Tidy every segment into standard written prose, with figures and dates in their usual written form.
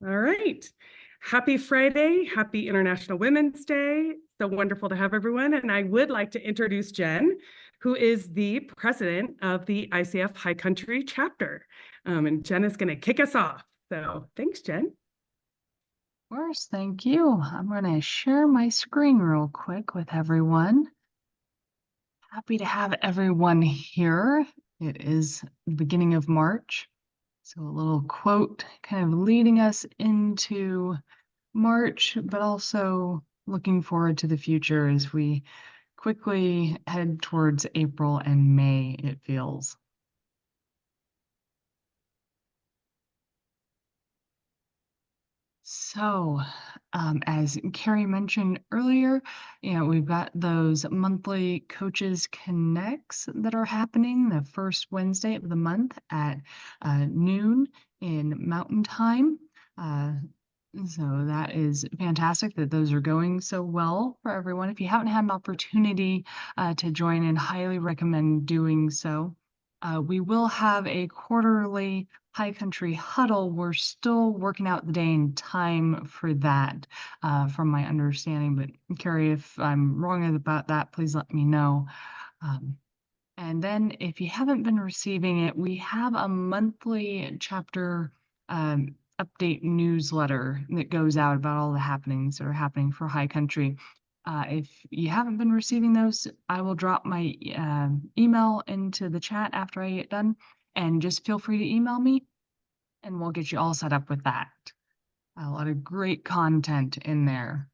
All right. Happy Friday. Happy International Women's Day. So wonderful to have everyone. And I would like to introduce Jen, who is the president of the ICF High Country chapter. And Jen is going to kick us off. So thanks, Jen. Of course, thank you. I'm going to share my screen real quick with everyone. Happy to have everyone here. It is the beginning of March. So a little quote kind of leading us into March, but also looking forward to the future as we quickly head towards April and May, it feels. So, as Carrie mentioned earlier, we've got those monthly Coaches Connects that are happening the first Wednesday of the month at noon in Mountain Time. So that is fantastic that those are going so well for everyone. If you haven't had an opportunity to join in, highly recommend doing so. We will have a quarterly High Country Huddle. We're still working out the day and time for that, from my understanding. But Carrie, if I'm wrong about that, please let me know. And then if you haven't been receiving it, we have a monthly chapter update newsletter that goes out about all the happenings that are happening for High Country. If you haven't been receiving those, I will drop my email into the chat after I get done, and just feel free to email me and we'll get you all set up with that. A lot of great content in there.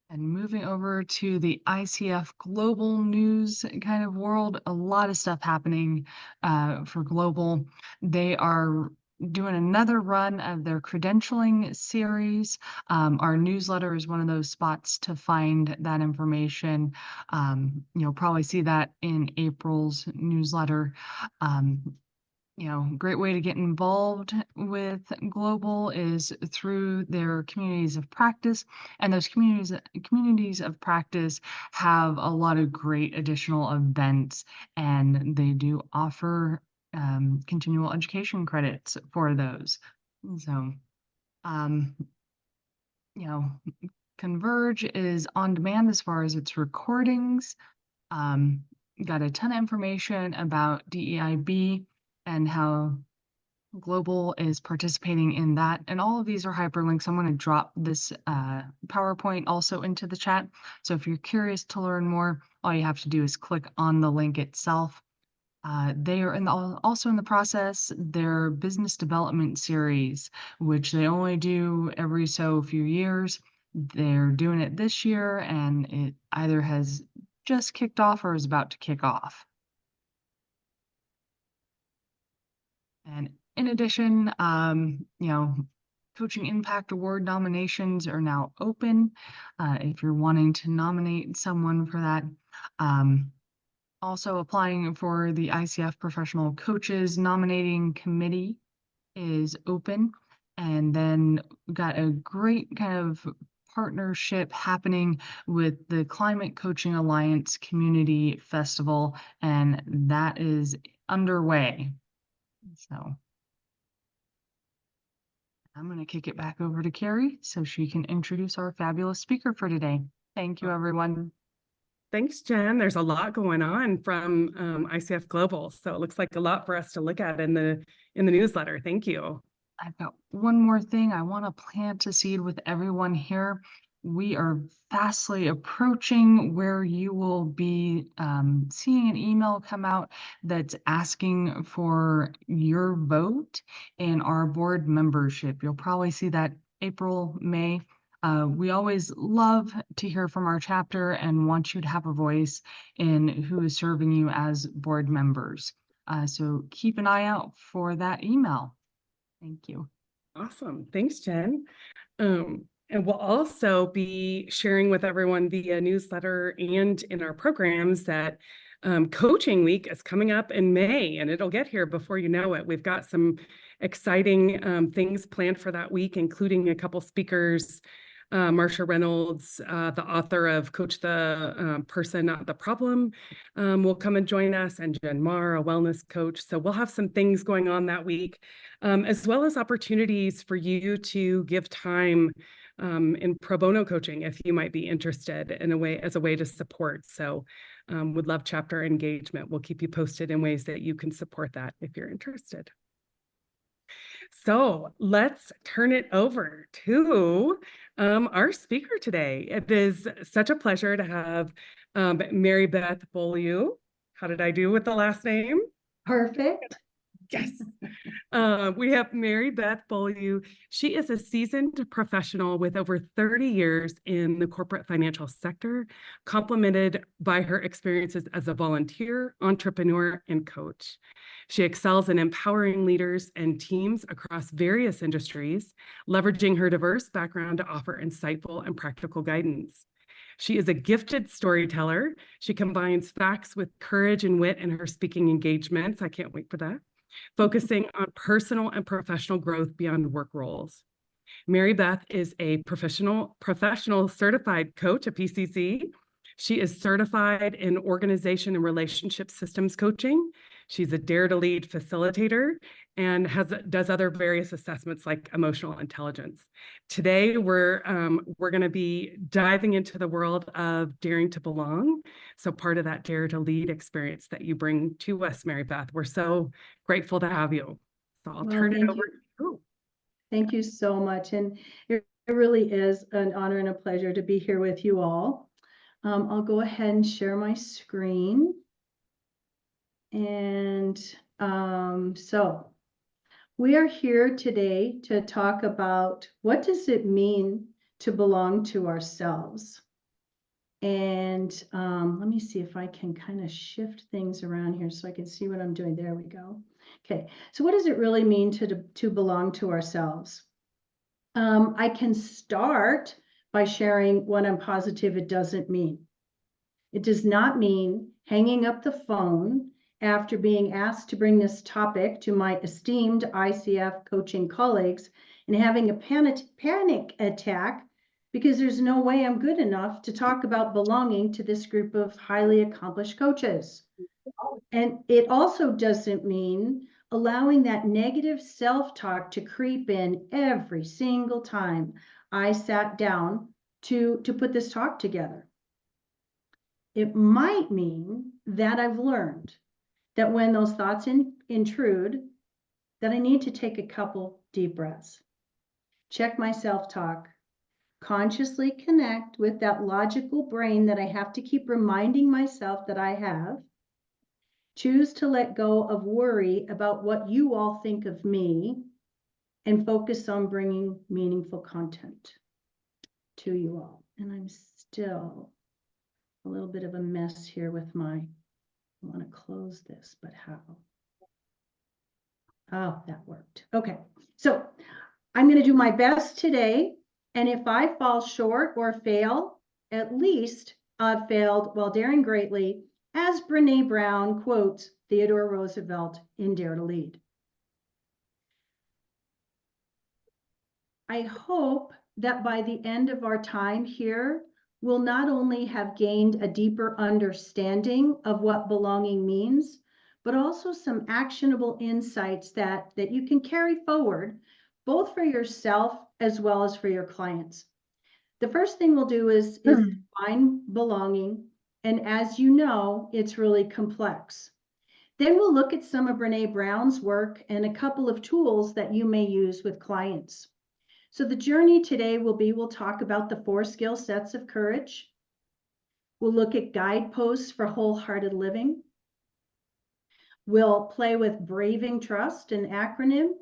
And moving over to the ICF global news kind of world, a lot of stuff happening for global. They are doing another run of their credentialing series. Our newsletter is one of those spots to find that information. You'll probably see that in April's newsletter. Great way to get involved with Global is through their communities of practice, and those communities of practice have a lot of great additional events, and they do offer continual education credits for those. So, Converge is on demand as far as its recordings. Got a ton of information about DEIB and how Global is participating in that. And all of these are hyperlinks. I'm going to drop this PowerPoint also into the chat. So if you're curious to learn more, all you have to do is click on the link itself. They are also in the process their business development series, which they only do every so few years. They're doing it this year, and it either has just kicked off or is about to kick off. And in addition, Coaching Impact Award nominations are now open. If you're wanting to nominate someone for that. Also applying for the ICF Professional Coaches Nominating Committee is open. And then we've got a great kind of partnership happening with the Climate Coaching Alliance Community Festival, and that is underway. So I'm going to kick it back over to Carrie so she can introduce our fabulous speaker for today. Thank you, everyone. Thanks, Jen. There's a lot going on from ICF Global. So it looks like a lot for us to look at in the newsletter. Thank you. I've got one more thing. I want to plant a seed with everyone here. We are fastly approaching where you will be seeing an email come out that's asking for your vote in our board membership. You'll probably see that April, May. We always love to hear from our chapter and want you to have a voice in who is serving you as board members. So keep an eye out for that email. Thank you. Awesome. Thanks, Jen. And we'll also be sharing with everyone via newsletter and in our programs that Coaching Week is coming up in May, and it'll get here before you know it. We've got some exciting things planned for that week, including a couple speakers Marsha Reynolds, the author of Coach the Person, Not the Problem, will come and join us, and Jen Marr, a wellness coach. So we'll have some things going on that week, as well as opportunities for you to give time in pro bono coaching if you might be interested in a way as a way to support. So would love chapter engagement. We'll keep you posted in ways that you can support that if you're interested. So let's turn it over to our speaker today. It is such a pleasure to have Mary Beth Beaulieu. How did I do with the last name? Perfect. Yes. We have Mary Beth Beaulieu. She is a seasoned professional with over 30 years in the corporate financial sector, complemented by her experiences as a volunteer, entrepreneur, and coach. She excels in empowering leaders and teams across various industries, leveraging her diverse background to offer insightful and practical guidance. She is a gifted storyteller. She combines facts with courage and wit in her speaking engagements. I can't wait for that. Focusing on personal and professional growth beyond work roles. Mary Beth is a professional certified coach, a PCC. She is certified in organization and relationship systems coaching. She's a Dare to Lead facilitator and does other various assessments like emotional intelligence. Today, we're going to be diving into the world of daring to belong. So part of that Dare to Lead experience that you bring to us, Mary Beth. We're so grateful to have you. So I'll turn it over to you. Thank you so much. And it really is an honor and a pleasure to be here with you all. I'll go ahead and share my screen. And so we are here today to talk about what does it mean to belong to ourselves. And let me see if I can kind of shift things around here so I can see what I'm doing. There we go. Okay, so what does it really mean to belong to ourselves? I can start by sharing what I'm positive it doesn't mean. It does not mean hanging up the phone after being asked to bring this topic to my esteemed ICF coaching colleagues and having a panic attack because there's no way I'm good enough to talk about belonging to this group of highly accomplished coaches. And it also doesn't mean allowing that negative self-talk to creep in every single time I sat down to put this talk together. It might mean that I've learned that when those thoughts intrude, that I need to take a couple deep breaths, check my self-talk, consciously connect with that logical brain that I have to keep reminding myself that I have, choose to let go of worry about what you all think of me, and focus on bringing meaningful content to you all. And I'm still a little bit of a mess here with I want to close this, but how? Oh, that worked. Okay, so I'm going to do my best today. And if I fall short or fail, at least I've failed while daring greatly, as Brené Brown quotes Theodore Roosevelt in Dare to Lead. I hope that by the end of our time here, we'll not only have gained a deeper understanding of what belonging means, but also some actionable insights that you can carry forward, both for yourself as well as for your clients. The first thing we'll do is define belonging. And as you know, it's really complex. Then we'll look at some of Brené Brown's work and a couple of tools that you may use with clients. So the journey today we'll talk about the 4 skill sets of courage. We'll look at guideposts for wholehearted living. We'll play with Braving Trust, an acronym.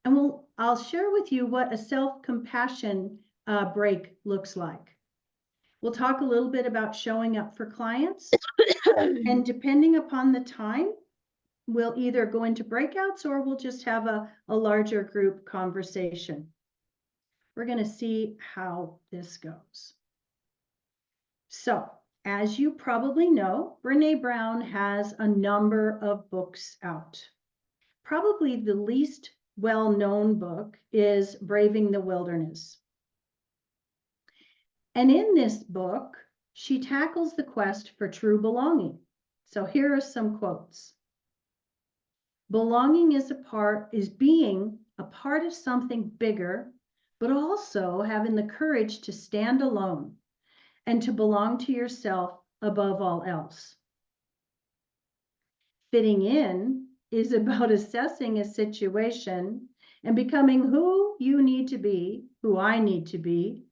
And I'll share with you what a self-compassion break looks like. We'll talk a little bit about showing up for clients. And depending upon the time, we'll either go into breakouts or we'll just have a larger group conversation. We're going to see how this goes. So, as you probably know, Brené Brown has a number of books out. Probably the least well-known book is Braving the Wilderness. And in this book, she tackles the quest for true belonging. So here are some quotes. Belonging is being a part of something bigger, but also having the courage to stand alone and to belong to yourself above all else. Fitting in is about assessing a situation and becoming who you need to be, who I need to be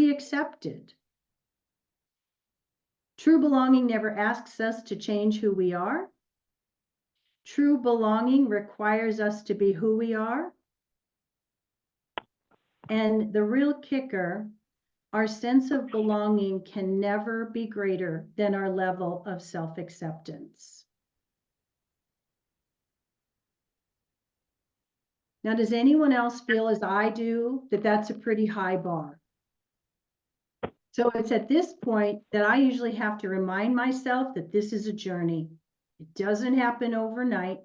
accepted. True belonging never asks us to change who we are. True belonging requires us to be who we are. And the real kicker, our sense of belonging can never be greater than our level of self-acceptance. Now, does anyone else feel as I do that that's a pretty high bar? So it's at this point that I usually have to remind myself that this is a journey. It doesn't happen overnight.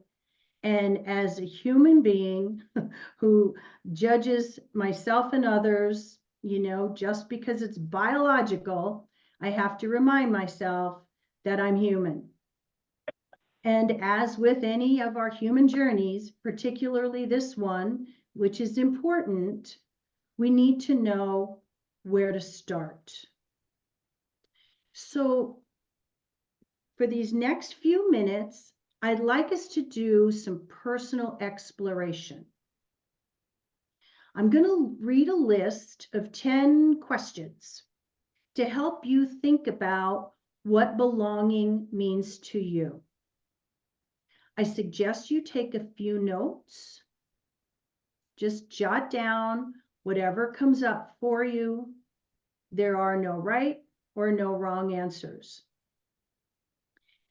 And as a human being who judges myself and others, just because it's biological, I have to remind myself that I'm human. And as with any of our human journeys, particularly this one, which is important, we need to know where to start. So for these next few minutes, I'd like us to do some personal exploration. I'm going to read a list of 10 questions to help you think about what belonging means to you. I suggest you take a few notes. Just jot down whatever comes up for you. There are no right or no wrong answers.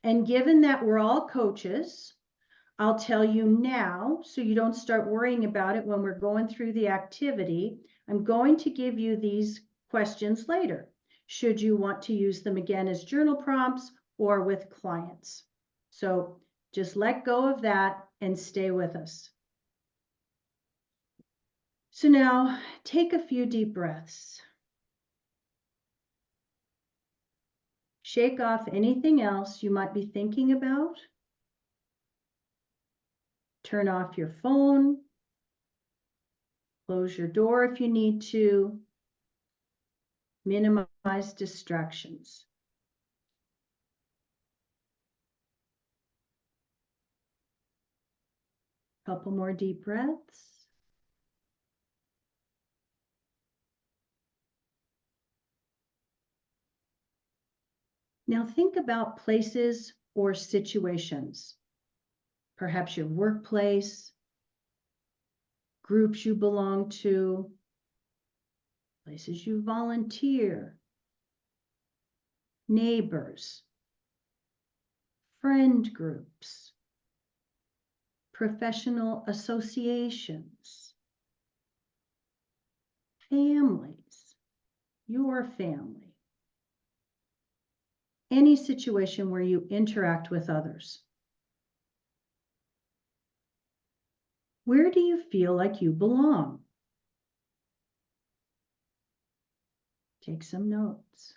And given that we're all coaches, I'll tell you now, so you don't start worrying about it when we're going through the activity. I'm going to give you these questions later, should you want to use them again as journal prompts or with clients. So just let go of that and stay with us. So now take a few deep breaths. Shake off anything else you might be thinking about. Turn off your phone. Close your door if you need to. Minimize distractions. Couple more deep breaths. Now think about places or situations. Perhaps your workplace, groups you belong to, places you volunteer, neighbors, friend groups, professional associations, families, your family. Any situation where you interact with others. Where do you feel like you belong? Take some notes.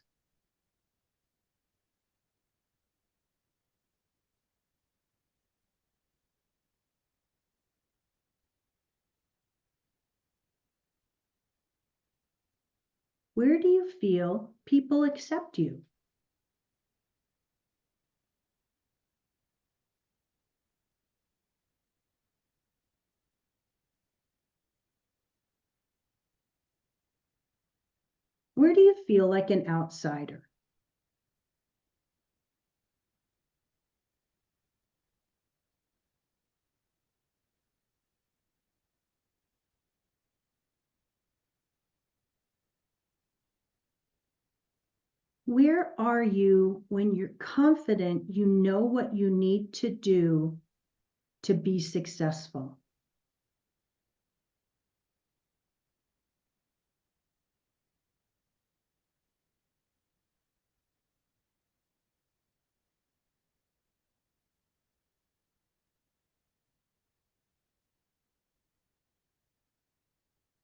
Where do you feel people accept you? Where do you feel like an outsider? Where are you when you're confident you know what you need to do to be successful?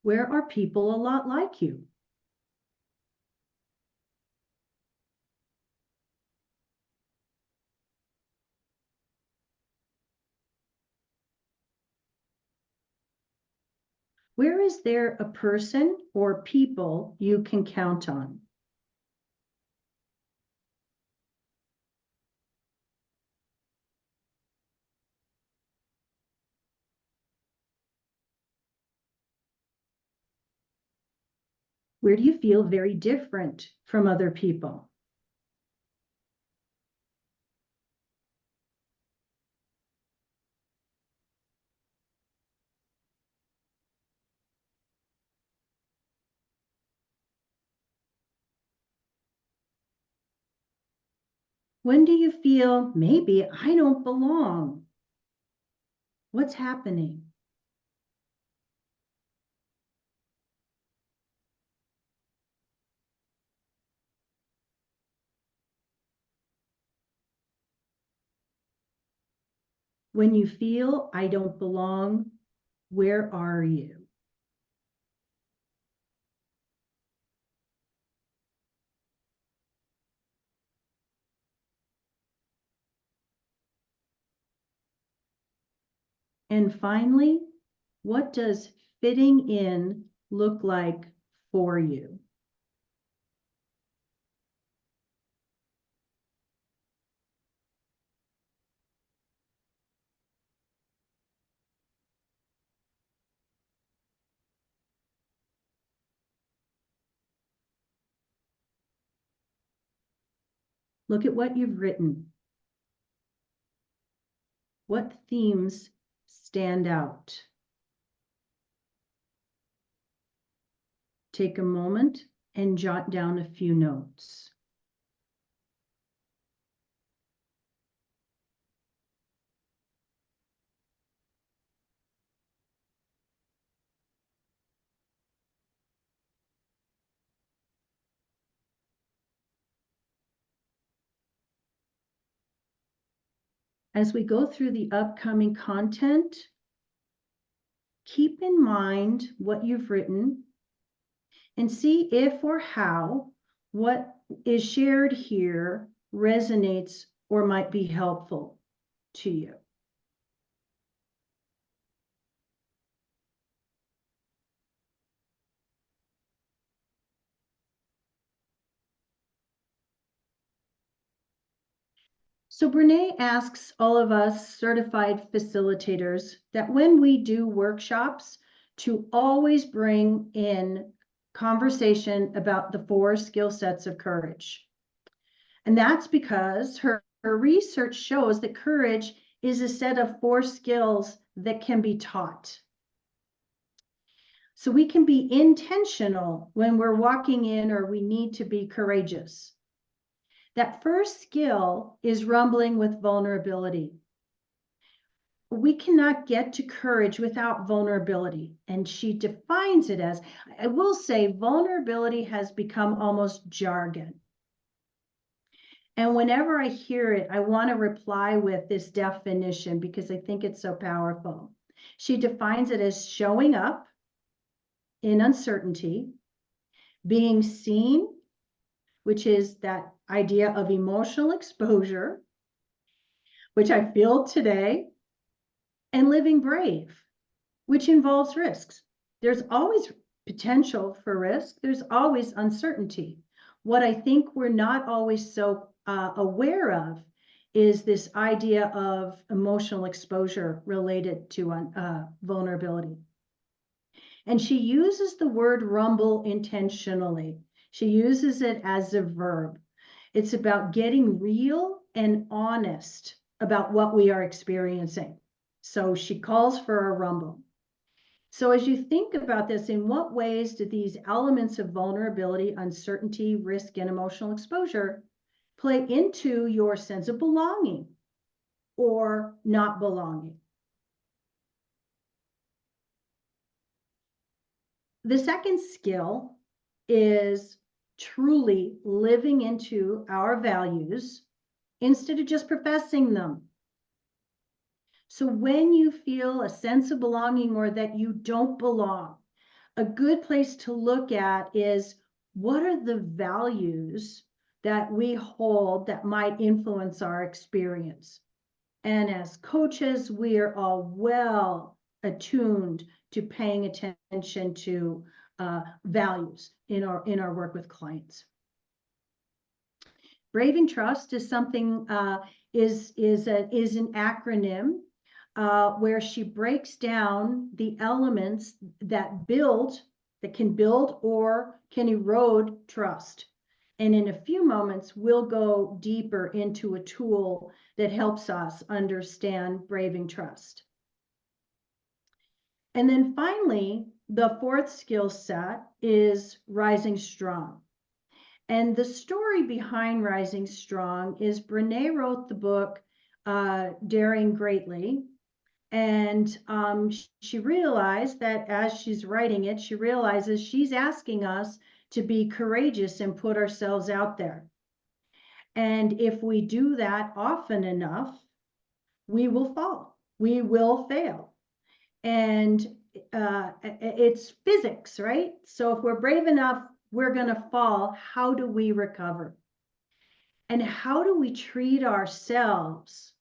Where are people a lot like you? Where is there a person or people you can count on? Where do you feel very different from other people? When do you feel maybe I don't belong? What's happening? When you feel I don't belong, where are you? And finally, what does fitting in look like for you? Look at what you've written. What themes stand out? Take a moment and jot down a few notes. As we go through the upcoming content, keep in mind what you've written and see if or how what is shared here resonates or might be helpful to you. So Brene asks all of us certified facilitators that when we do workshops, to always bring in conversation about the 4 skill sets of courage. And that's because her research shows that courage is a set of 4 skills that can be taught. So we can be intentional when we're walking in or we need to be courageous. That first skill is rumbling with vulnerability. We cannot get to courage without vulnerability. And she defines it as, I will say, vulnerability has become almost jargon. And whenever I hear it, I want to reply with this definition because I think it's so powerful. She defines it as showing up in uncertainty, being seen, which is that idea of emotional exposure, which I feel today, and living brave, which involves risks. There's always potential for risk. There's always uncertainty. What I think we're not always so aware of is this idea of emotional exposure related to vulnerability. And she uses the word rumble intentionally. She uses it as a verb. It's about getting real and honest about what we are experiencing. So she calls for a rumble. So as you think about this, in what ways do these elements of vulnerability, uncertainty, risk, and emotional exposure play into your sense of belonging or not belonging? The second skill is truly living into our values instead of just professing them. So when you feel a sense of belonging or that you don't belong, a good place to look at is what are the values that we hold that might influence our experience? And as coaches, we are all well attuned to paying attention to values in our work with clients. Braving Trust is something is an acronym where she breaks down the elements that can build or can erode trust. And in a few moments, we'll go deeper into a tool that helps us understand Braving Trust. And then finally, the fourth skill set is Rising Strong. And the story behind Rising Strong is Brene wrote the book Daring Greatly. And she realized that as she's writing it, she realizes she's asking us to be courageous and put ourselves out there. And if we do that often enough, we will fall, we will fail. And it's physics, right? So if we're brave enough, we're going to fall. How do we recover? And how do we treat ourselves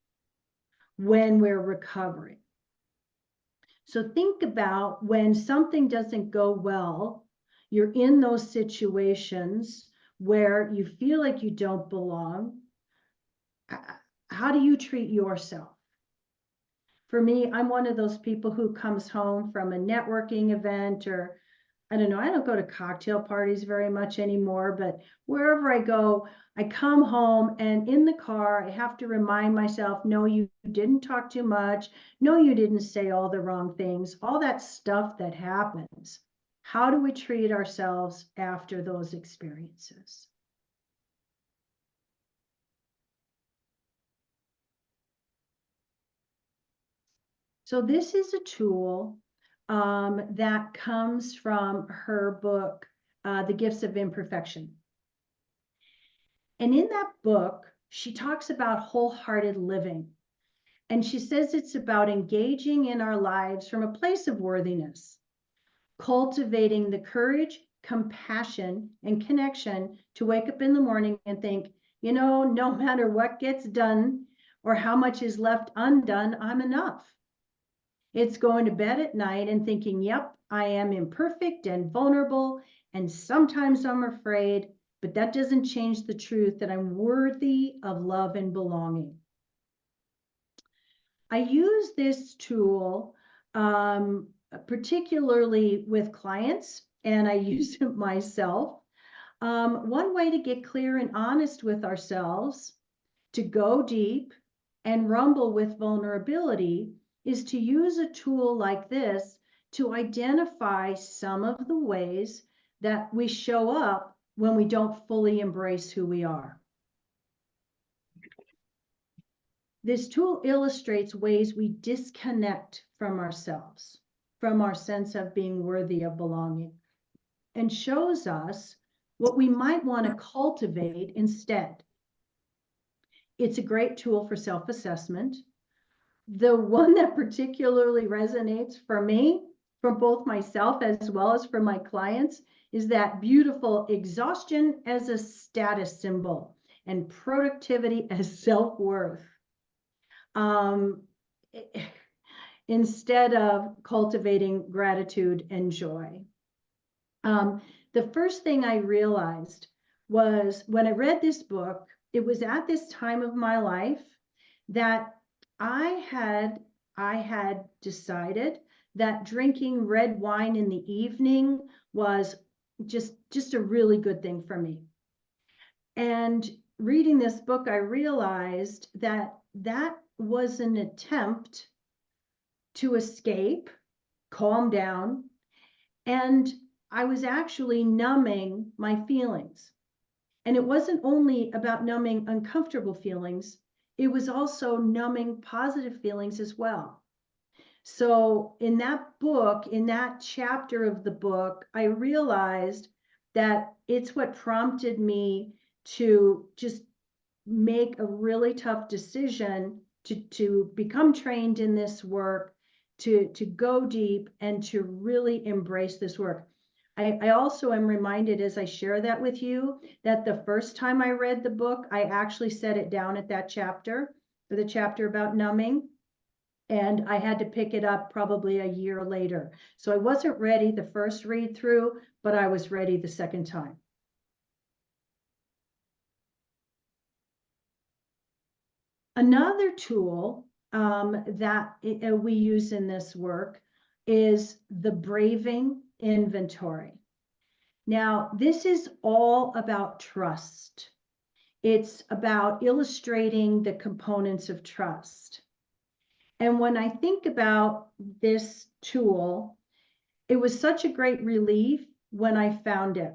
when we're recovering? So think about when something doesn't go well, you're in those situations where you feel like you don't belong. How do you treat yourself? For me, I'm one of those people who comes home from a networking event, or I don't know, I don't go to cocktail parties very much anymore, but wherever I go, I come home and in the car, I have to remind myself, no, you didn't talk too much. No, you didn't say all the wrong things, all that stuff that happens. How do we treat ourselves after those experiences? So this is a tool that comes from her book, The Gifts of Imperfection. And in that book, she talks about wholehearted living. And she says it's about engaging in our lives from a place of worthiness, cultivating the courage, compassion, and connection to wake up in the morning and think, you know, no matter what gets done or how much is left undone, I'm enough. It's going to bed at night and thinking, yep, I am imperfect and vulnerable, and sometimes I'm afraid, but that doesn't change the truth that I'm worthy of love and belonging. I use this tool particularly with clients, and I use it myself. One way to get clear and honest with ourselves, to go deep and rumble with vulnerability, is to use a tool like this to identify some of the ways that we show up when we don't fully embrace who we are. This tool illustrates ways we disconnect from ourselves, from our sense of being worthy of belonging, and shows us what we might want to cultivate instead. It's a great tool for self-assessment. The one that particularly resonates for me, from both myself as well as for my clients, is that beautiful exhaustion as a status symbol and productivity as self-worth. Instead of cultivating gratitude and joy. The first thing I realized was when I read this book, it was at this time of my life that I had decided that drinking red wine in the evening was just a really good thing for me. And reading this book, I realized that that was an attempt to escape, calm down, and I was actually numbing my feelings. And it wasn't only about numbing uncomfortable feelings, it was also numbing positive feelings as well. So in that book, in that chapter of the book, I realized that it's what prompted me to just make a really tough decision to become trained in this work, to go deep and to really embrace this work. I also am reminded as I share that with you that the first time I read the book, I actually set it down at that chapter, for the chapter about numbing. And I had to pick it up probably a year later. So I wasn't ready the first read through, but I was ready the second time. Another tool that we use in this work is the Braving Inventory. Now, this is all about trust. It's about illustrating the components of trust. And when I think about this tool, it was such a great relief when I found it.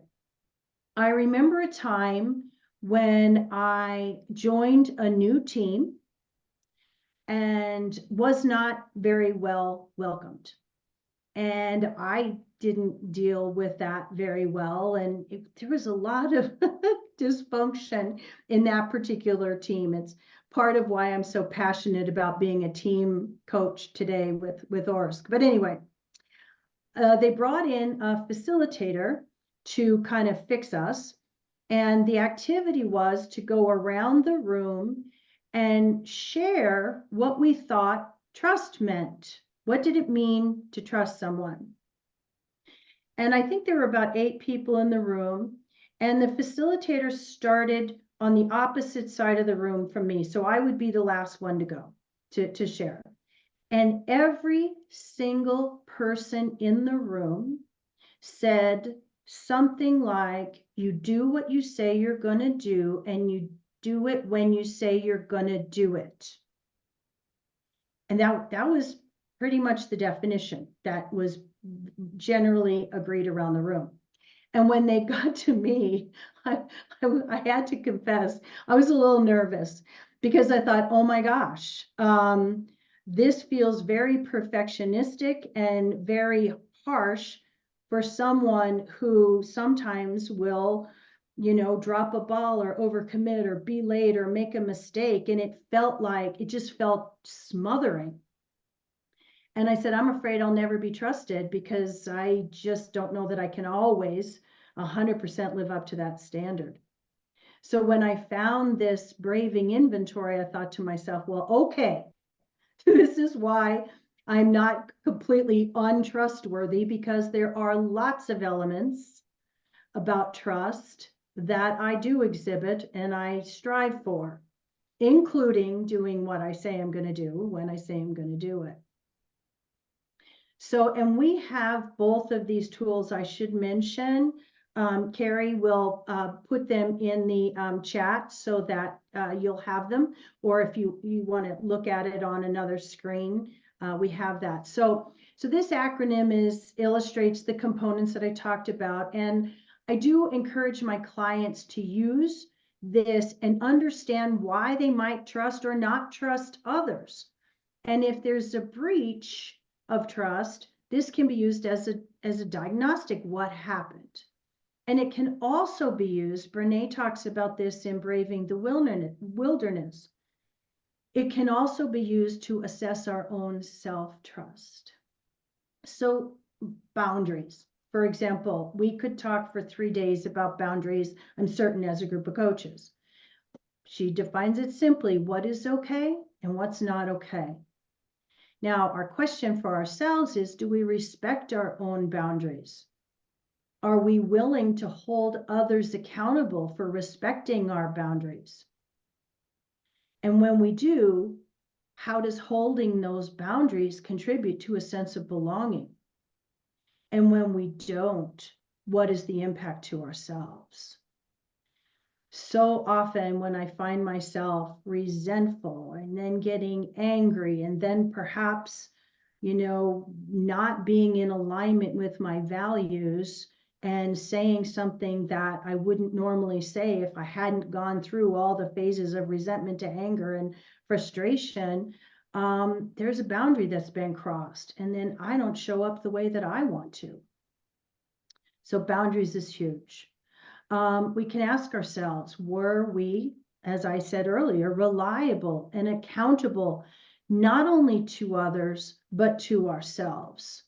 I remember a time when I joined a new team and was not very well welcomed. And I didn't deal with that very well. And there was a lot of dysfunction in that particular team. It's part of why I'm so passionate about being a team coach today with ORSC. But anyway, they brought in a facilitator to kind of fix us. And the activity was to go around the room and share what we thought trust meant. What did it mean to trust someone? And I think there were about 8 people in the room, and the facilitator started on the opposite side of the room from me. So I would be the last one to go to share. And every single person in the room said something like, you do what you say you're going to do, and you do it when you say you're going to do it. And that was pretty much the definition that was generally agreed around the room. And when they got to me, I had to confess, I was a little nervous because I thought, oh my gosh, this feels very perfectionistic and very harsh for someone who sometimes will, drop a ball or overcommit or be late or make a mistake. And it just felt smothering. And I said, I'm afraid I'll never be trusted because I just don't know that I can always 100% live up to that standard. So when I found this Braving Inventory, I thought to myself, well, okay, this is why I'm not completely untrustworthy, because there are lots of elements about trust that I do exhibit and I strive for, including doing what I say I'm going to do when I say I'm going to do it. So, and we have both of these tools. I should mention, Carrie will put them in the chat so that you'll have them, or if you want to look at it on another screen, we have that. So this acronym illustrates the components that I talked about, and I do encourage my clients to use this and understand why they might trust or not trust others. And if there's a breach of trust, this can be used as a diagnostic. What happened? And it can also be used, Brene talks about this in Braving the Wilderness. It can also be used to assess our own self-trust. So boundaries. For example, we could talk for 3 days about boundaries, I'm certain, as a group of coaches. She defines it simply, what is okay and what's not okay. Now, our question for ourselves is, do we respect our own boundaries? Are we willing to hold others accountable for respecting our boundaries? And when we do, how does holding those boundaries contribute to a sense of belonging? And when we don't, what is the impact to ourselves? So often when I find myself resentful and then getting angry and then perhaps, not being in alignment with my values and saying something that I wouldn't normally say if I hadn't gone through all the phases of resentment to anger and frustration, there's a boundary that's been crossed, and then I don't show up the way that I want to. So boundaries is huge. We can ask ourselves, were we, as I said earlier, reliable and accountable, not only to others, but to ourselves?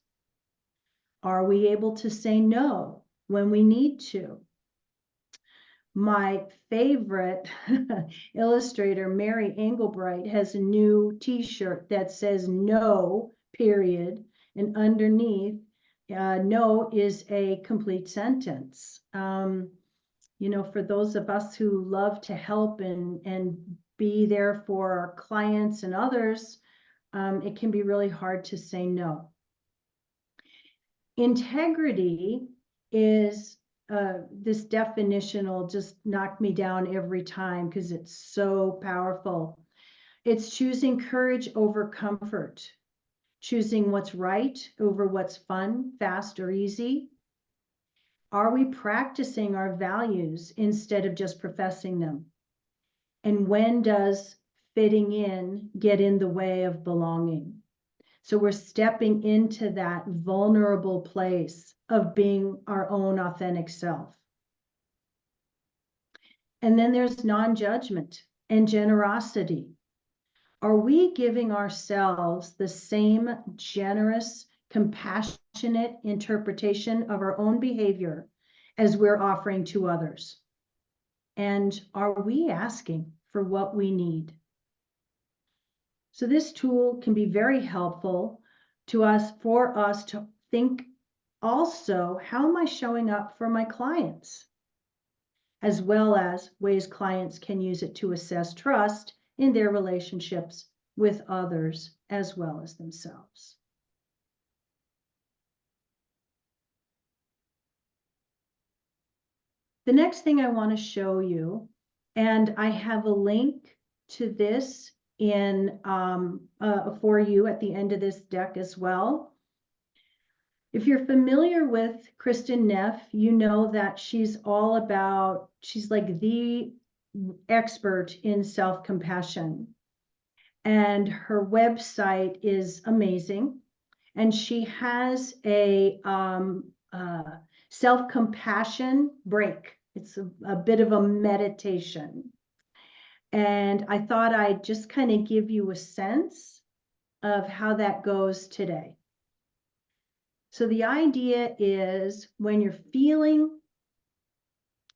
Are we able to say no when we need to? My favorite illustrator, Mary Engelbright, has a new t-shirt that says no, period, and underneath, no is a complete sentence. You know, for those of us who love to help and be there for our clients and others, it can be really hard to say no. Integrity is this definition will just knock me down every time because it's so powerful. It's choosing courage over comfort, choosing what's right over what's fun, fast, or easy. Are we practicing our values instead of just professing them? And when does fitting in get in the way of belonging? So we're stepping into that vulnerable place of being our own authentic self. And then there's non-judgment and generosity. Are we giving ourselves the same generous, compassionate interpretation of our own behavior as we're offering to others? And are we asking for what we need? So this tool can be very helpful to us, for us to think also, how am I showing up for my clients? As well as ways clients can use it to assess trust in their relationships with others as well as themselves. The next thing I want to show you, and I have a link to this in for you at the end of this deck as well. If you're familiar with Kristin Neff, you know that she's all about, she's like the expert in self-compassion. And her website is amazing. And she has a self-compassion break. It's a bit of a meditation. And I thought I'd just kind of give you a sense of how that goes today. So the idea is when you're feeling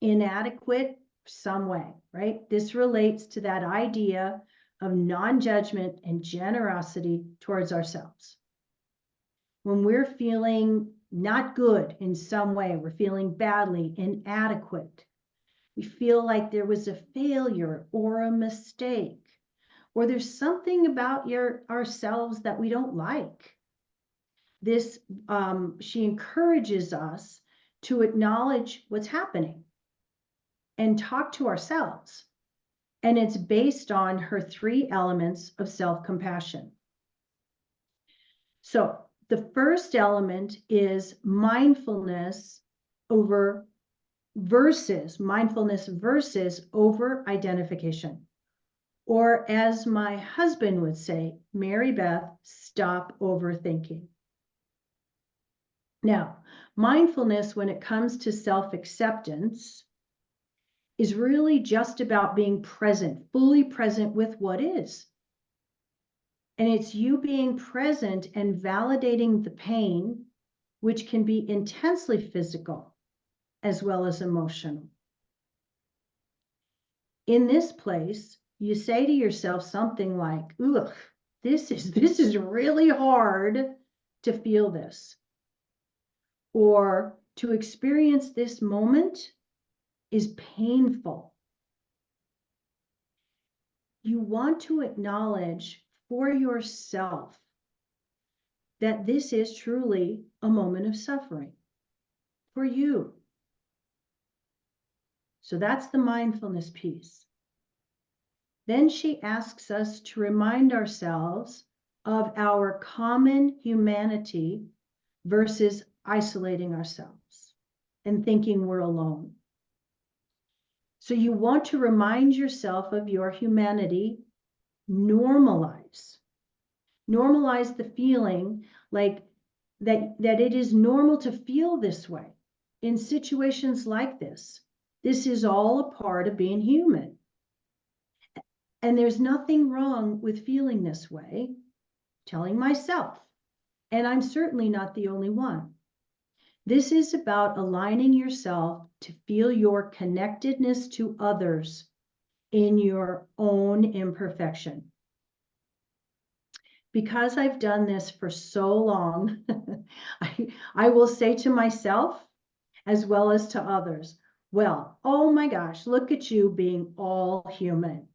inadequate some way, right? This relates to that idea of non-judgment and generosity towards ourselves. When we're feeling not good in some way, we're feeling badly, inadequate, we feel like there was a failure or a mistake, or there's something about ourselves that we don't like. This, she encourages us to acknowledge what's happening and talk to ourselves. And it's based on her 3 elements of self-compassion. So the first element is mindfulness versus over identification. Or as my husband would say, Mary Beth, stop overthinking. Now, mindfulness when it comes to self-acceptance is really just about being present, fully present with what is. And it's you being present and validating the pain, which can be intensely physical as well as emotional. In this place, you say to yourself something like, ugh, this is really hard to feel this. Or to experience this moment is painful. You want to acknowledge for yourself that this is truly a moment of suffering for you. So that's the mindfulness piece. Then she asks us to remind ourselves of our common humanity versus isolating ourselves and thinking we're alone. So you want to remind yourself of your humanity, normalize the feeling like that it is normal to feel this way in situations like this. This is all a part of being human. And there's nothing wrong with feeling this way, telling myself, and I'm certainly not the only one. This is about aligning yourself to feel your connectedness to others in your own imperfection. Because I've done this for so long, I will say to myself as well as to others, well, oh my gosh, look at you being all human.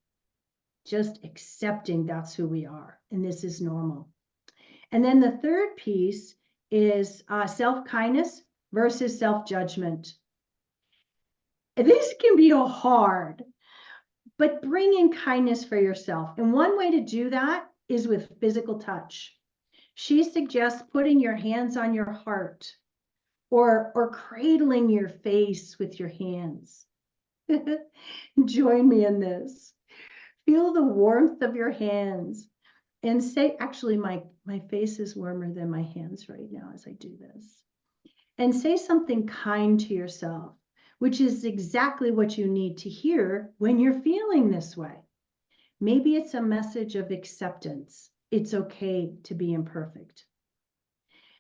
Just accepting that's who we are, and this is normal. And then the third piece is self-kindness versus self-judgment. This can be hard, but bring in kindness for yourself. And one way to do that is with physical touch. She suggests putting your hands on your heart or cradling your face with your hands. Join me in this. Feel the warmth of your hands and say, actually, my face is warmer than my hands right now as I do this. And say something kind to yourself, which is exactly what you need to hear when you're feeling this way. Maybe it's a message of acceptance. It's okay to be imperfect.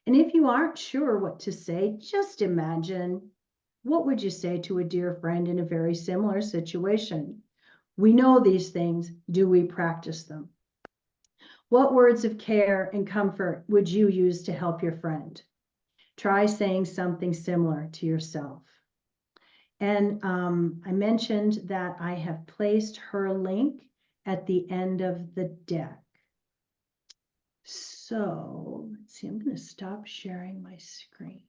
And if you aren't sure what to say, just imagine, what would you say to a dear friend in a very similar situation? We know these things. Do we practice them? What words of care and comfort would you use to help your friend? Try saying something similar to yourself. And I mentioned that I have placed her link at the end of the deck. So let's see, I'm going to stop sharing my screen.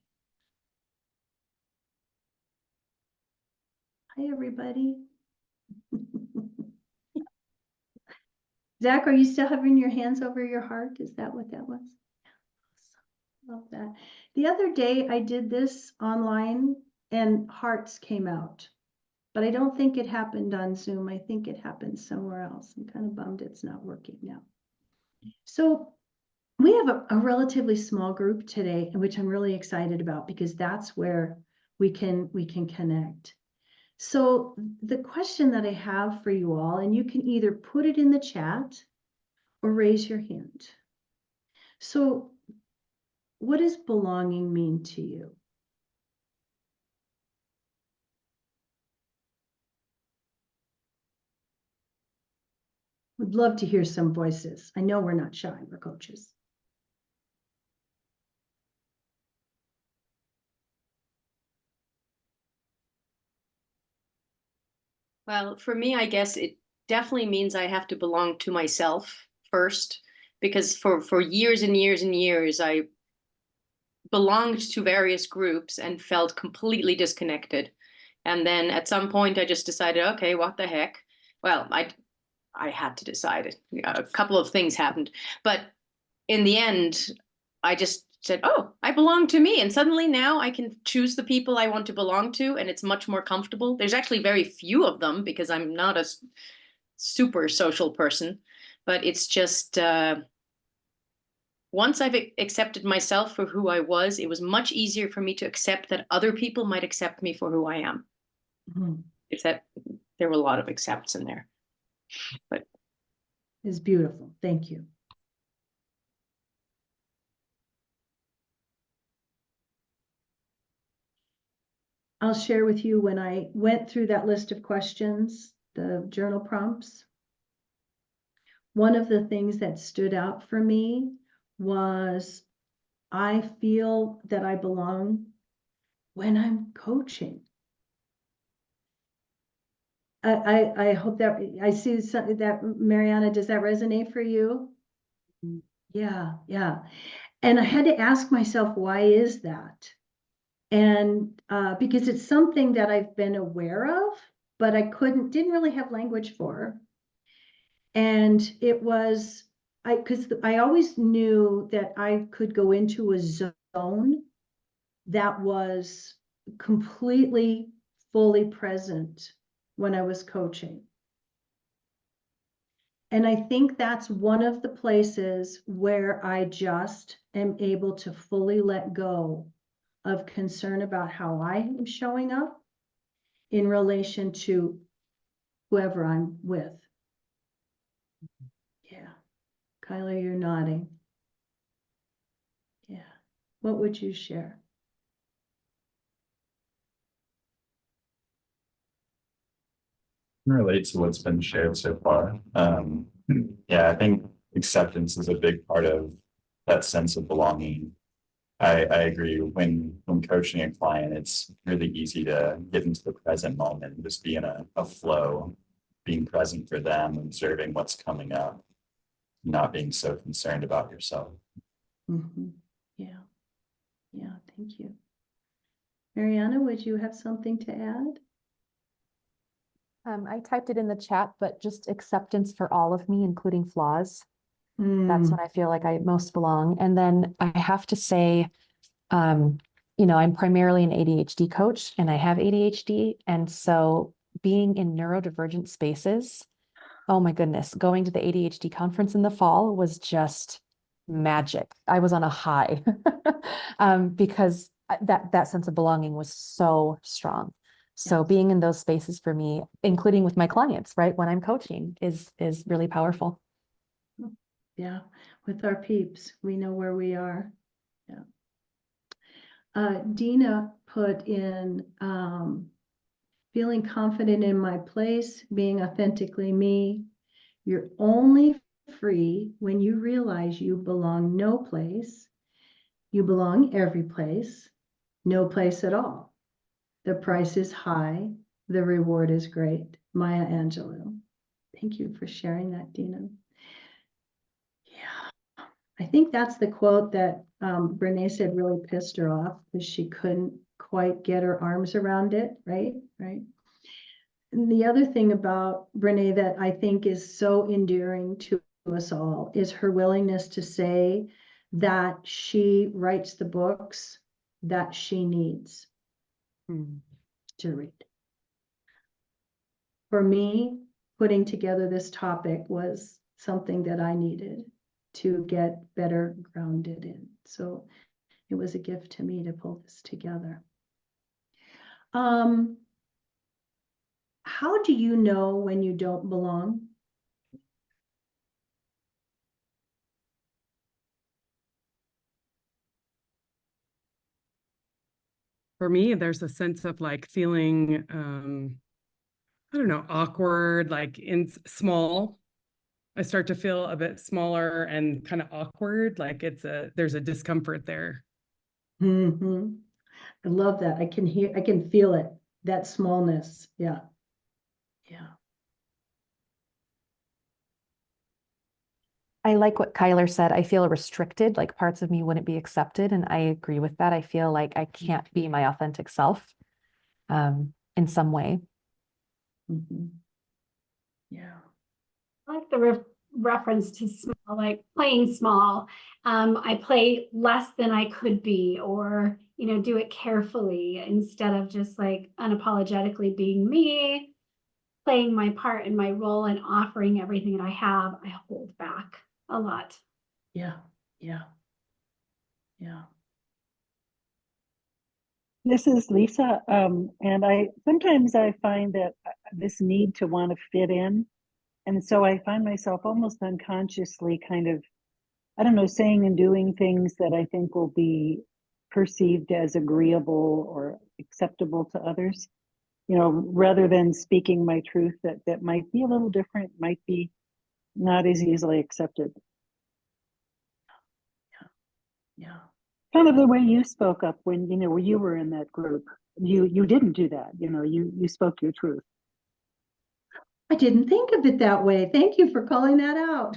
Hi, everybody. Zach, are you still having your hands over your heart? Is that what that was? Love that. The other day I did this online and hearts came out, but I don't think it happened on Zoom. I think it happened somewhere else. I'm kind of bummed it's not working now. So we have a relatively small group today, which I'm really excited about because that's where we can connect. So the question that I have for you all, and you can either put it in the chat or raise your hand. So what does belonging mean to you? Would love to hear some voices. I know we're not shy, we're coaches. Well, for me, I guess it definitely means I have to belong to myself first, because for years and years and years, I belonged to various groups and felt completely disconnected. And then at some point, I just decided, okay, what the heck? Well, I had to decide. A couple of things happened, but in the end, I just said, oh, I belong to me. And suddenly now I can choose the people I want to belong to, and it's much more comfortable. There's actually very few of them because I'm not a super social person, but it's just once I've accepted myself for who I was, it was much easier for me to accept that other people might accept me for who I am. Mhm. Except there were a lot of accepts in there. But It's beautiful. Thank you. I'll share with you when I went through that list of questions, the journal prompts. One of the things that stood out for me was I feel that I belong when I'm coaching. I hope that I see something that Mariana, does that resonate for you? Yeah, yeah. And I had to ask myself, why is that? And because it's something that I've been aware of, but I didn't really have language for. And it was, because I always knew that I could go into a zone that was completely, fully present when I was coaching. And I think that's one of the places where I just am able to fully let go of concern about how I am showing up in relation to whoever I'm with. Yeah. Kyla, you're nodding. Yeah. What would you share? can relate to what's been shared so far. Yeah, I think acceptance is a big part of that sense of belonging. I agree. When coaching a client, it's really easy to get into the present moment and just be in a flow, being present for them, observing what's coming up, not being so concerned about yourself. Mhm. Yeah. Yeah, thank you. Mariana, would you have something to add? I typed it in the chat, but just acceptance for all of me, including flaws. That's when I feel like I most belong. And then I have to say, I'm primarily an ADHD coach and I have ADHD. And so being in neurodivergent spaces, oh my goodness, going to the ADHD conference in the fall was just magic. I was on a high because that sense of belonging was so strong. So Yes. being in those spaces for me, including with my clients, right, when I'm coaching is really powerful. Yeah, with our peeps, we know where we are. Yeah. Dina put in feeling confident in my place, being authentically me. You're only free when you realize you belong no place. You belong every place, no place at all. The price is high. The reward is great. Maya Angelou. Thank you for sharing that, Dina. Yeah, I think that's the quote that Brene said really pissed her off because she couldn't quite get her arms around it, right? Right. And the other thing about Brene that I think is so endearing to us all is her willingness to say that she writes the books that she needs to read. For me, putting together this topic was something that I needed to get better grounded in. So it was a gift to me to pull this together. How do you know when you don't belong? For me, there's a sense of like feeling, I don't know, awkward, like small. I start to feel a bit smaller and kind of awkward, like there's a discomfort there. Mm-hmm. I love that. I can feel it, that smallness. Yeah. Yeah. I like what Kyler said. I feel restricted, like parts of me wouldn't be accepted. And I agree with that. I feel like I can't be my authentic self in some way. Mm-hmm. Yeah. I like the reference to small, like playing small. I play less than I could be, or, do it carefully instead of just like unapologetically being me, playing my part in my role and offering everything that I have. I hold back a lot. Yeah. Yeah. Yeah. This is Lisa, and sometimes I find that this need to want to fit in, and so I find myself almost unconsciously kind of, I don't know, saying and doing things that I think will be perceived as agreeable or acceptable to others, rather than speaking my truth that might be a little different, might be not as easily accepted. Yeah. Kind of the way you spoke up when you were in that group. You didn't do that. You spoke your truth. I didn't think of it that way. Thank you for calling that out.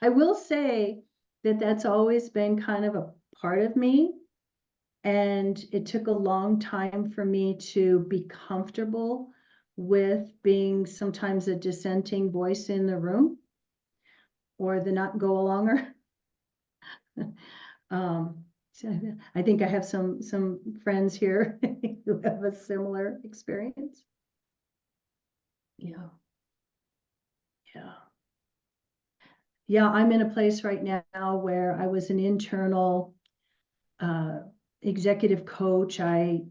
I will say that that's always been kind of a part of me. And it took a long time for me to be comfortable with being sometimes a dissenting voice in the room or the not go alonger. So I think I have some friends here who have a similar experience. Yeah. Yeah. Yeah, I'm in a place right now where I was an internal executive coach. I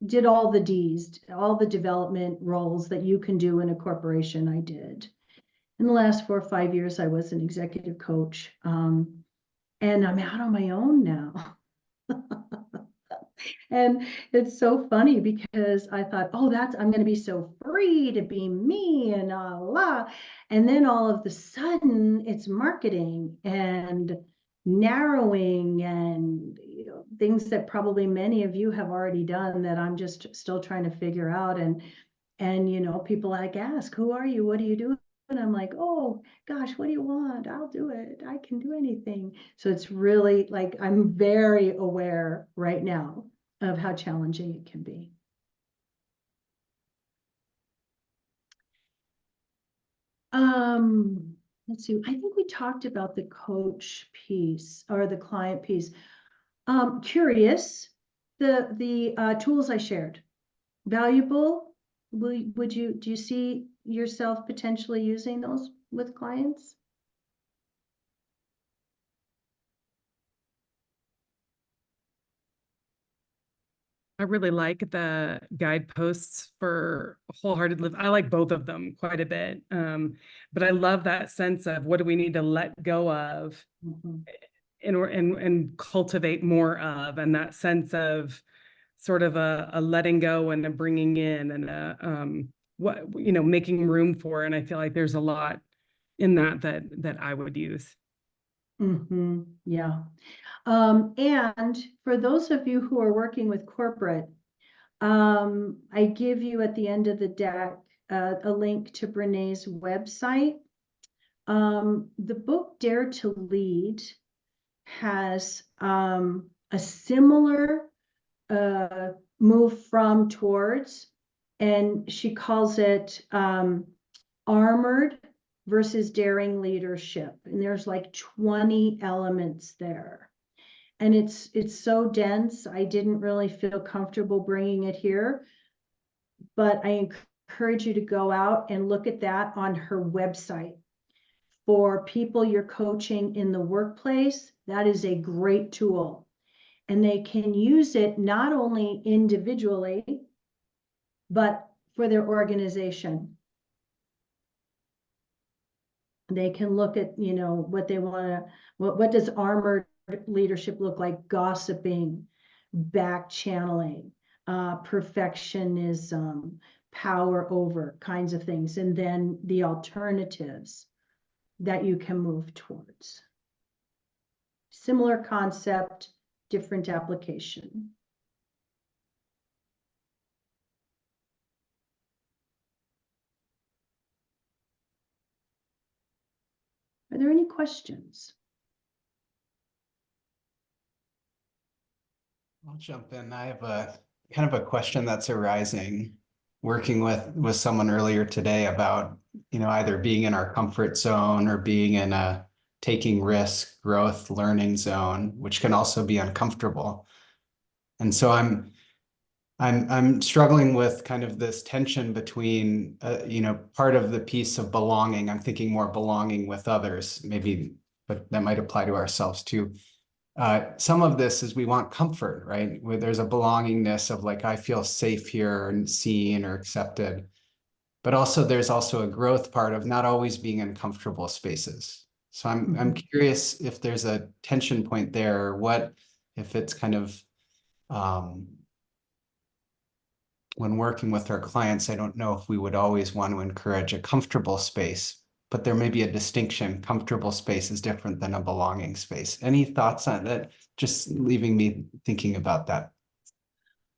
did all the D's, all the development roles that you can do in a corporation. I did. In the last 4 or 5 years, I was an executive coach. And I'm out on my own now. And it's so funny because I thought, oh, I'm going to be so free to be me and la. And then all of the sudden it's marketing and narrowing and things that probably many of you have already done that I'm just still trying to figure out. And people like ask, who are you? What do you do? And I'm like, oh gosh, what do you want? I'll do it. I can do anything. So it's really like, I'm very aware right now of how challenging it can be. Let's see, I think we talked about the coach piece or the client piece. Curious, the tools I shared, valuable? Do you see yourself potentially using those with clients? I really like the guideposts for wholehearted live. I like both of them quite a bit. But I love that sense of what do we need to let go of and cultivate more of, and that sense of sort of a letting go and a bringing in and making room for. And I feel like there's a lot in that I would use. Yeah. And for those of you who are working with corporate, I give you at the end of the deck a link to Brené's website. The book Dare to Lead has a similar move from towards, and she calls it armored versus daring leadership. And there's like 20 elements there. And it's so dense, I didn't really feel comfortable bringing it here. But I encourage you to go out and look at that on her website. For people you're coaching in the workplace, that is a great tool. And they can use it not only individually, but for their organization. They can look at, what they want to, what does armored leadership look like? Gossiping, back channeling, perfectionism, power over kinds of things. And then the alternatives that you can move towards. Similar concept, different application. Are there any questions? I'll jump in. I have a kind of a question that's arising, working with someone earlier today about, either being in our comfort zone or being in a taking risk, growth, learning zone, which can also be uncomfortable. And so I'm struggling with kind of this tension between, part of the piece of belonging. I'm thinking more belonging with others, maybe, but that might apply to ourselves too. Some of this is we want comfort, right? Where there's a belongingness of like, I feel safe here and seen or accepted. But also there's also a growth part of not always being in comfortable spaces. So I'm curious if there's a tension point there, or what if it's kind of when working with our clients, I don't know if we would always want to encourage a comfortable space, but there may be a distinction. Comfortable space is different than a belonging space. Any thoughts on that? Just leaving me thinking about that.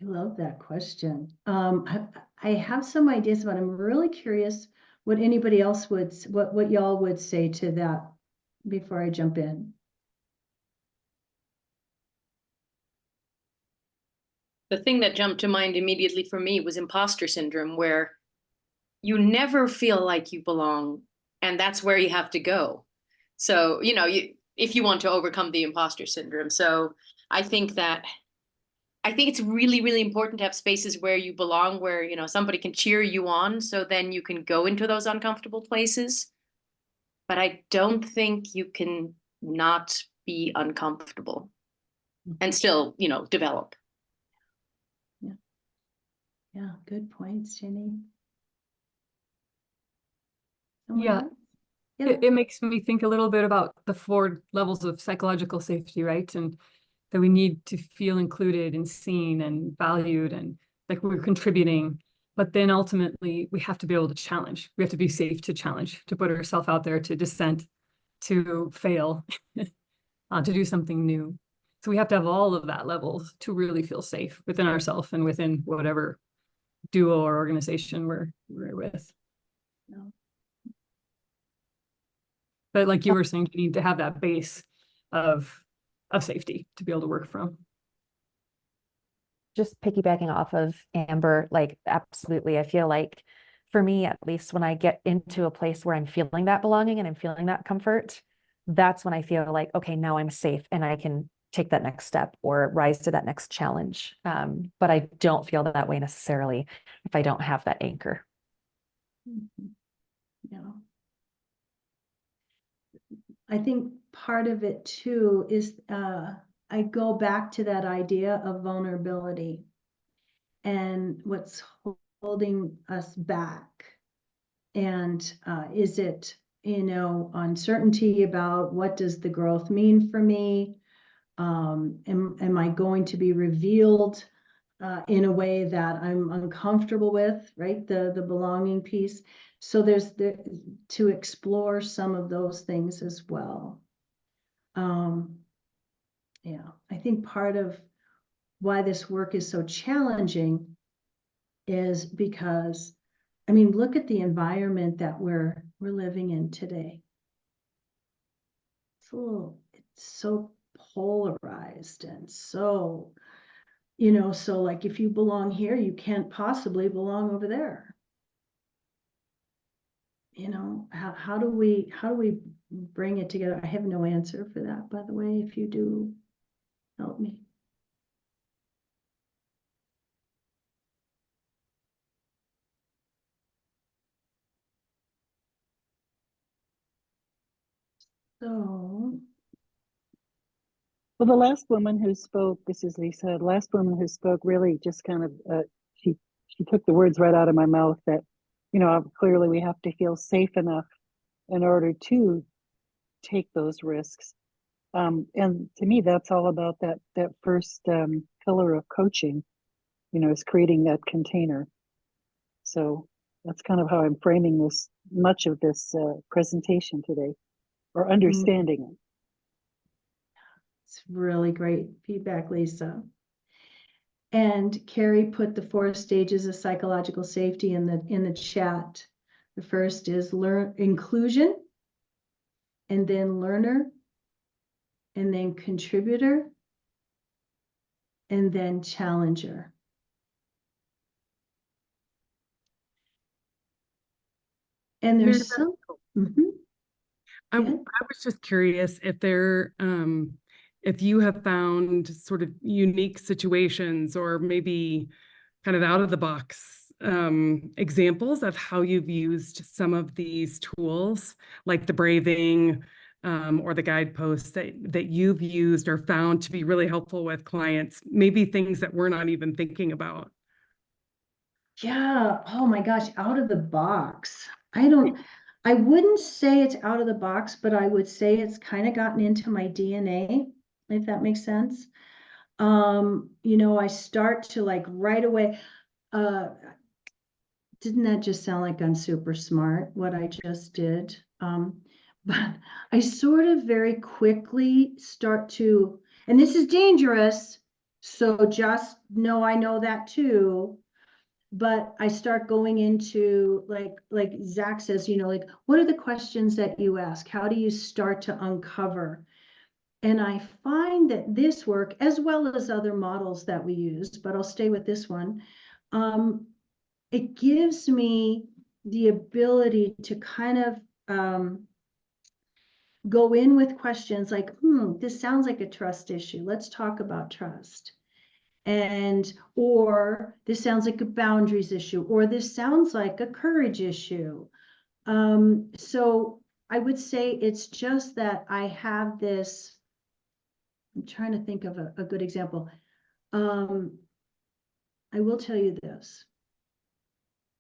I love that question. I have some ideas, but I'm really curious what anybody else what y'all would say to that before I jump in. The thing that jumped to mind immediately for me was imposter syndrome, where you never feel like you belong, and that's where you have to go. So, if you want to overcome the imposter syndrome. So I think it's really, really important to have spaces where you belong, where, somebody can cheer you on, so then you can go into those uncomfortable places. But I don't think you can not be uncomfortable and still, develop. Yeah, good points, Jenny. Yeah. It makes me think a little bit about the 4 levels of psychological safety, right? And that we need to feel included and seen and valued and like we're contributing. But then ultimately we have to be able to challenge. We have to be safe to challenge, to put ourselves out there, to dissent, to fail, to do something new. So we have to have all of that levels to really feel safe within ourselves and within whatever duo or organization we're with. No. But like you were saying, you need to have that base of safety to be able to work from. Just piggybacking off of Amber, like absolutely. I feel like for me, at least when I get into a place where I'm feeling that belonging and I'm feeling that comfort, that's when I feel like, okay, now I'm safe and I can take that next step or rise to that next challenge. But I don't feel that way necessarily if I don't have that anchor. Mhm. Yeah. I think part of it too is I go back to that idea of vulnerability and what's holding us back. And is it, uncertainty about what does the growth mean for me? Am I going to be revealed in a way that I'm uncomfortable with, right? The belonging piece. So there's to explore some of those things as well. Yeah, I think part of why this work is so challenging is because, I mean, look at the environment that we're living in today. It's so polarized and so, so like if you belong here, you can't possibly belong over there. How do we bring it together? I have no answer for that, by the way. If you do, help me. So, Well, the last woman who spoke, this is Lisa, the last woman who spoke really just kind of, she took the words right out of my mouth that, clearly we have to feel safe enough in order to take those risks. And to me, that's all about that first pillar of coaching, is creating that container. So that's kind of how I'm framing much of this presentation today, or understanding it. it's really great feedback, Lisa. And Carrie put the 4 stages of psychological safety in the chat. The first is inclusion, and then learner, and then contributor, and then challenger. And there's some. I was just curious if if you have found sort of unique situations or maybe kind of out of the box examples of how you've used some of these tools, like the braving or the guideposts that you've used or found to be really helpful with clients, maybe things that we're not even thinking about. Yeah. Oh my gosh, out of the box. I wouldn't say it's out of the box, but I would say it's kind of gotten into my DNA, if that makes sense. I start to like right away, didn't that just sound like I'm super smart, what I just did? But I sort of very quickly start to, and this is dangerous, so just know I know that too. But I start going into like Zach says, like, what are the questions that you ask? How do you start to uncover? And I find that this work, as well as other models that we use, but I'll stay with this one, it gives me the ability to kind of go in with questions like, this sounds like a trust issue. Let's talk about trust. Or this sounds like a boundaries issue, or this sounds like a courage issue. So I would say it's just that I have this, I'm trying to think of a good example. I will tell you this.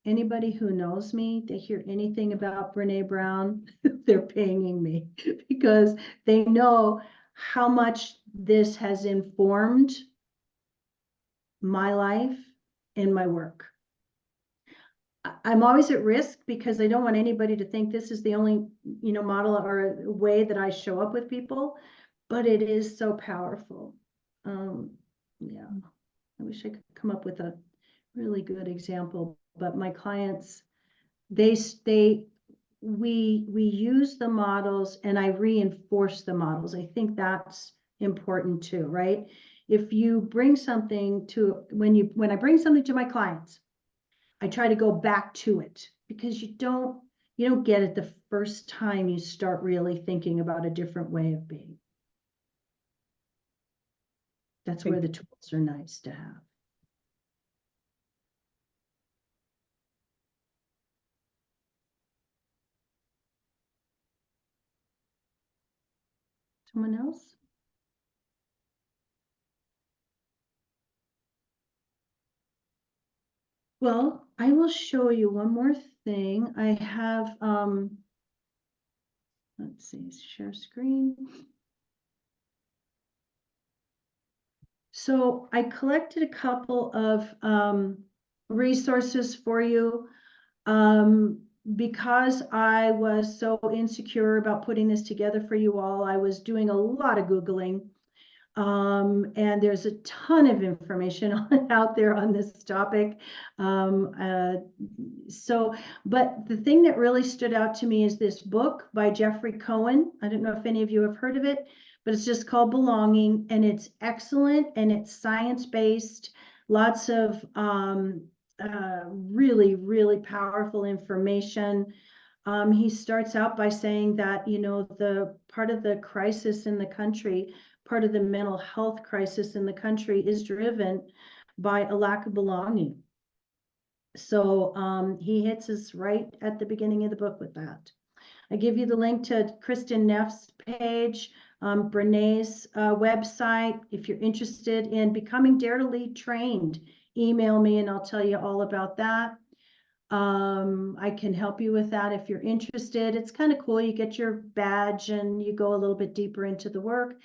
Anybody who knows me, they hear anything about Brene Brown, they're pinging me because they know how much this has informed my life and my work. I'm always at risk because I don't want anybody to think this is the only, model or way that I show up with people, but it is so powerful. Yeah, I wish I could come up with a really good example, but my clients, we use the models and I reinforce the models. I think that's important too, right? If you bring something to, when I bring something to my clients, I try to go back to it because you don't get it the first time you start really thinking about a different way of being. That's where the tools are nice to have. Someone else? Well, I will show you one more thing. I have, let's see, share screen. So I collected a couple of resources for you because I was so insecure about putting this together for you all. I was doing a lot of Googling. And there's a ton of information out there on this topic. But the thing that really stood out to me is this book by Jeffrey Cohen. I don't know if any of you have heard of it, but it's just called Belonging, and it's excellent and it's science-based. Lots of really, really powerful information. He starts out by saying that, the part of the crisis in the country, part of the mental health crisis in the country is driven by a lack of belonging. So he hits us right at the beginning of the book with that. I give you the link to Kristen Neff's page, Brené's website. If you're interested in becoming Dare to Lead trained, email me and I'll tell you all about that. I can help you with that if you're interested. It's kind of cool. You get your badge and you go a little bit deeper into the work.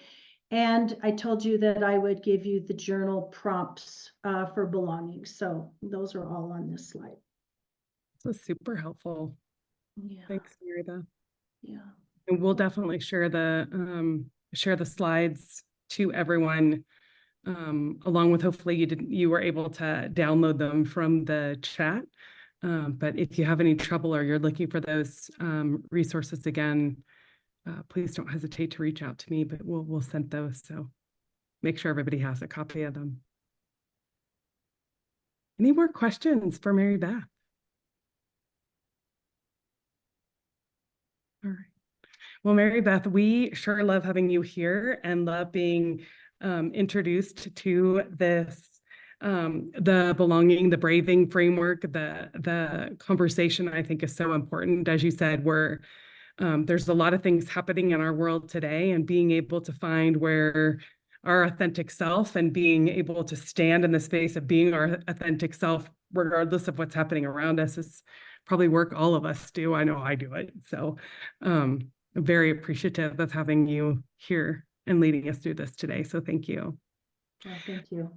And I told you that I would give you the journal prompts for belonging. So those are all on this slide. So super helpful. Yeah. Thanks, Merida. Yeah. And we'll definitely share the slides to everyone, along with hopefully you were able to download them from the chat. But if you have any trouble or you're looking for those resources again, please don't hesitate to reach out to me, but we'll send those. So make sure everybody has a copy of them. Any more questions for Mary Beth? All right. Well, Mary Beth, we sure love having you here and love being introduced to this, the belonging, the braving framework. The conversation I think is so important. As you said, there's a lot of things happening in our world today, and being able to find where our authentic self and being able to stand in the space of being our authentic self, regardless of what's happening around us, is probably work all of us do. I know I do it. So I'm very appreciative of having you here and leading us through this today. So thank you. Well, thank you.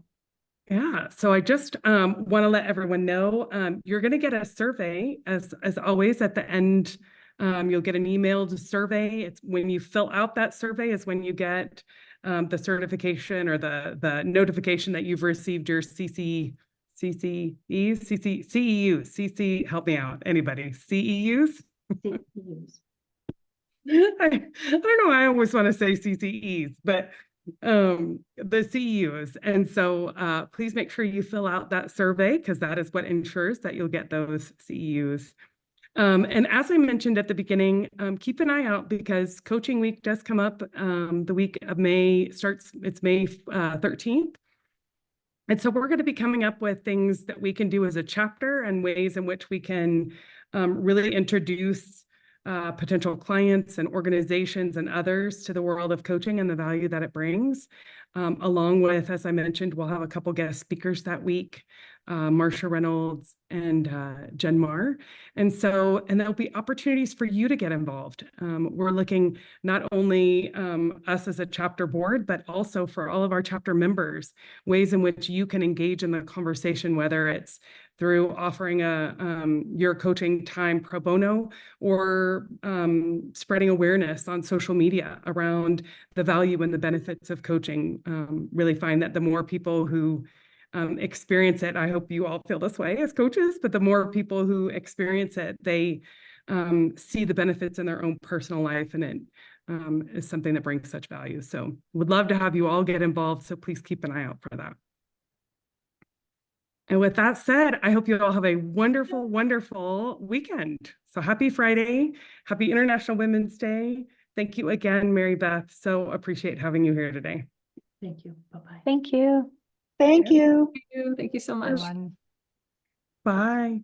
Yeah, so I just want to let everyone know you're going to get a survey as always at the end. You'll get an emailed survey. It's when you fill out that survey is when you get the certification or the notification that you've received your CEUs, help me out, anybody, CEUs? CEUs. I don't know, I always want to say CCEs, but the CEUs. And so please make sure you fill out that survey because that is what ensures that you'll get those CEUs. And as I mentioned at the beginning, keep an eye out because Coaching Week does come up. The week of May starts, it's May 13th. And so we're going to be coming up with things that we can do as a chapter and ways in which we can really introduce potential clients and organizations and others to the world of coaching and the value that it brings. Along with, as I mentioned, we'll have a couple guest speakers that week, Marsha Reynolds and Jen Marr. And there'll be opportunities for you to get involved. We're looking not only us as a chapter board, but also for all of our chapter members, ways in which you can engage in the conversation, whether it's through offering your coaching time pro bono or spreading awareness on social media around the value and the benefits of coaching. Really find that the more people who experience it, I hope you all feel this way as coaches, but the more people who experience it, they see the benefits in their own personal life, and it is something that brings such value. So would love to have you all get involved. So please keep an eye out for that. And with that said, I hope you all have a wonderful, wonderful weekend. So happy Friday, happy International Women's Day. Thank you again, Mary Beth. So appreciate having you here today. Thank you. Bye-bye. Thank you. Thank you. Thank you so much. Everyone. Bye.